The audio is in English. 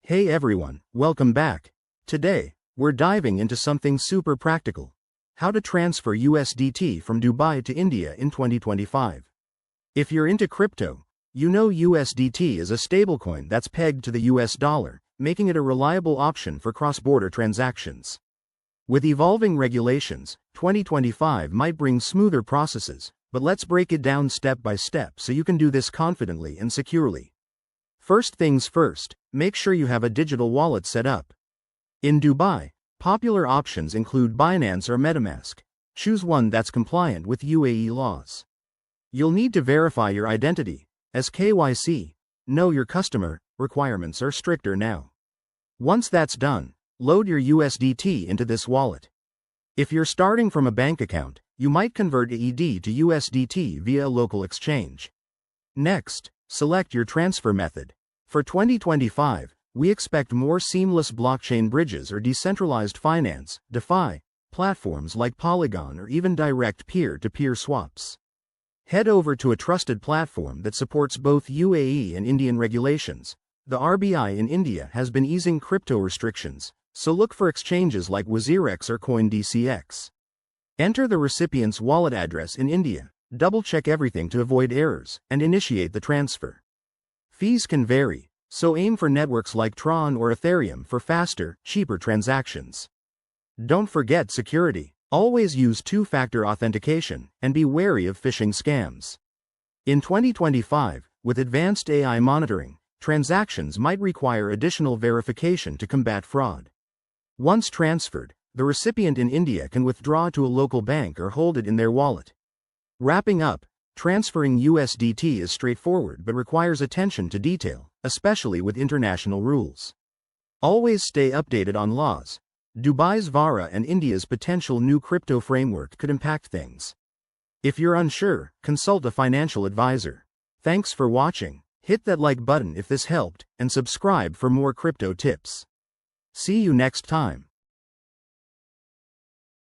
Hey everyone, welcome back. Today, we're diving into something super practical. How to transfer USDT from Dubai to India in 2025. If you're into crypto, you know USDT is a stablecoin that's pegged to the US dollar, making it a reliable option for cross-border transactions. With evolving regulations, 2025 might bring smoother processes, but let's break it down step by step so you can do this confidently and securely. First things first, make sure you have a digital wallet set up. In Dubai, popular options include Binance or MetaMask. Choose one that's compliant with UAE laws. You'll need to verify your identity, as KYC, know your customer, requirements are stricter now. Once that's done, load your USDT into this wallet. If you're starting from a bank account, you might convert AED to USDT via a local exchange. Next, select your transfer method. For 2025, we expect more seamless blockchain bridges or decentralized finance, DeFi, platforms like Polygon or even direct peer-to-peer swaps. Head over to a trusted platform that supports both UAE and Indian regulations. The RBI in India has been easing crypto restrictions, so look for exchanges like WazirX or CoinDCX. Enter the recipient's wallet address in India, double-check everything to avoid errors, and initiate the transfer. Fees can vary, so aim for networks like Tron or Ethereum for faster, cheaper transactions. Don't forget security. Always use two-factor authentication, and be wary of phishing scams. In 2025, with advanced AI monitoring, transactions might require additional verification to combat fraud. Once transferred, the recipient in India can withdraw to a local bank or hold it in their wallet. Wrapping up, transferring USDT is straightforward but requires attention to detail, especially with international rules. Always stay updated on laws. Dubai's VARA and India's potential new crypto framework could impact things. If you're unsure, consult a financial advisor. Thanks for watching. Hit that like button if this helped, and subscribe for more crypto tips. See you next time.